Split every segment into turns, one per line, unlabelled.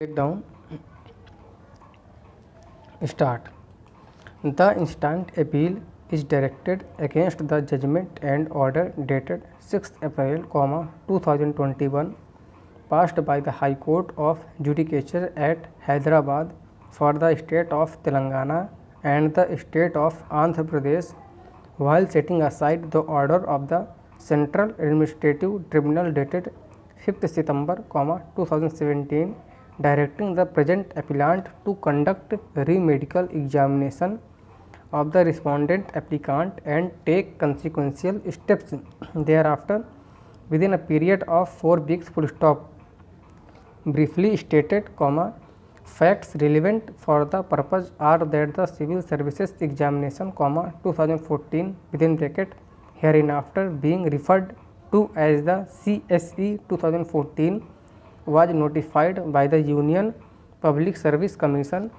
Breakdown. Start. The instant appeal is directed against the judgment and order dated 6th April, 2021, passed by the High Court of Judicature at Hyderabad for the state of Telangana and the state of Andhra Pradesh, while setting aside the order of the Central Administrative Tribunal dated 5th September, 2017, directing the present appellant to conduct re-medical examination of the respondent applicant and take consequential steps thereafter within a period of 4 weeks. Full stop. Briefly stated, facts relevant for the purpose are that the Civil Services Examination, 2014 within bracket hereinafter being referred to as the CSE 2014 was notified by the Union Public Service Commission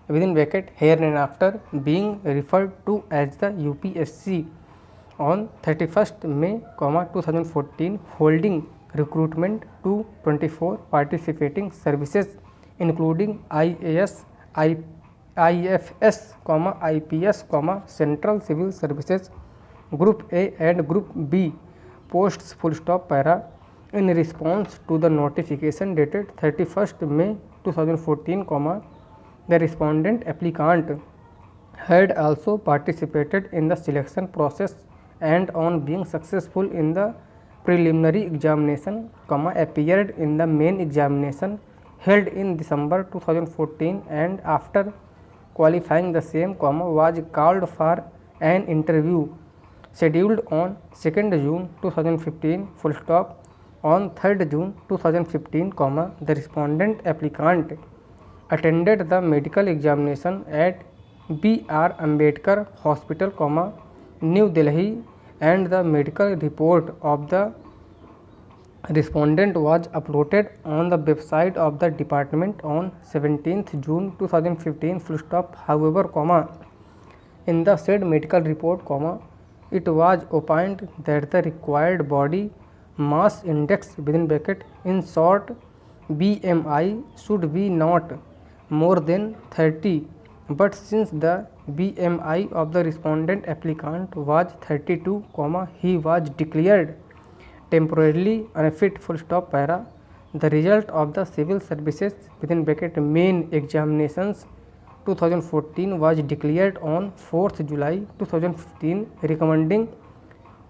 within bracket hereinafter being referred to as the UPSC on 31st May, 2014, holding recruitment to 24 participating services including IAS, IFS, IPS, Central Civil Services Group A and Group B posts. Full stop. Para. In response to the notification dated 31st May 2014, the respondent applicant had also participated in the selection process and on being successful in the preliminary examination, appeared in the main examination held in December 2014 and after qualifying the same, was called for an interview scheduled on 2nd June 2015. Full stop. On 3rd June 2015, the respondent applicant attended the medical examination at B.R. Ambedkar Hospital, New Delhi, and the medical report of the respondent was uploaded on the website of the department on 17th June 2015. Full stop. However, in the said medical report, it was opined that the required body mass index within bracket in short BMI should be not more than 30, but since the BMI of the respondent applicant was 32, he was declared temporarily unfit. Full stop. Para. The result of the civil services within bracket main examinations 2014 was declared on 4th July 2015, recommending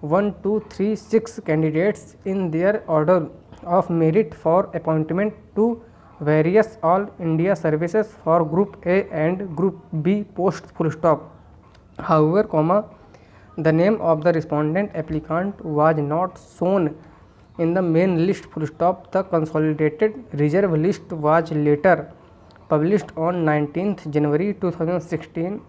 1, 2, 3, 6 candidates in their order of merit for appointment to various all India services for Group A and Group B posts. Full stop. However, the name of the respondent applicant was not shown in the main list. Full stop. The consolidated reserve list was later published on 19th January 2016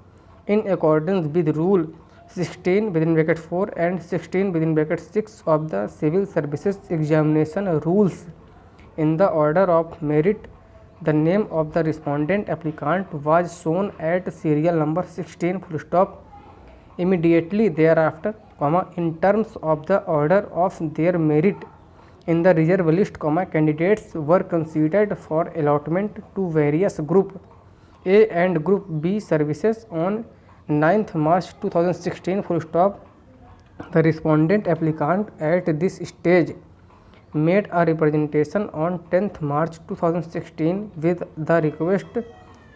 in accordance with Rule 16 within bracket 4 and 16 within bracket 6 of the Civil Services Examination Rules. In the order of merit, the name of the respondent applicant was shown at serial number 16. Full stop. Immediately thereafter, in terms of the order of their merit in the reserve list, candidates were considered for allotment to various Group A and Group B services on 9th March 2016. Full stop. The respondent applicant at this stage made a representation on 10th March 2016 with the request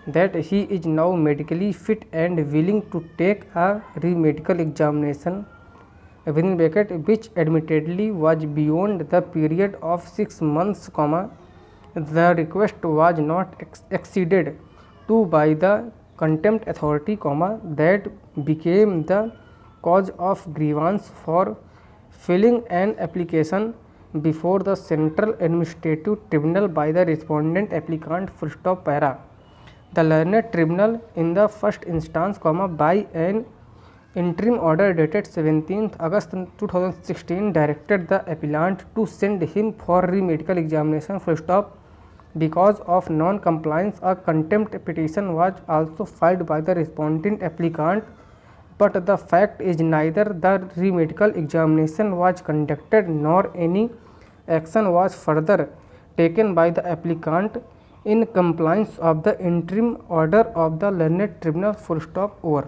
that he is now medically fit and willing to take a re-medical examination within bracket which admittedly was beyond the period of 6 months, the request was not exceeded to by the contempt authority, that became the cause of grievance for filing an application before the Central Administrative Tribunal by the respondent applicant. Full stop. Para. The learned tribunal in the first instance, by an interim order dated 17th August 2016 directed the appellant to send him for re-medical examination. Full stop. Because of non-compliance, a contempt petition was also filed by the respondent applicant, but the fact is neither the re-medical examination was conducted nor any action was further taken by the applicant in compliance of the interim order of the learned tribunal full stop over.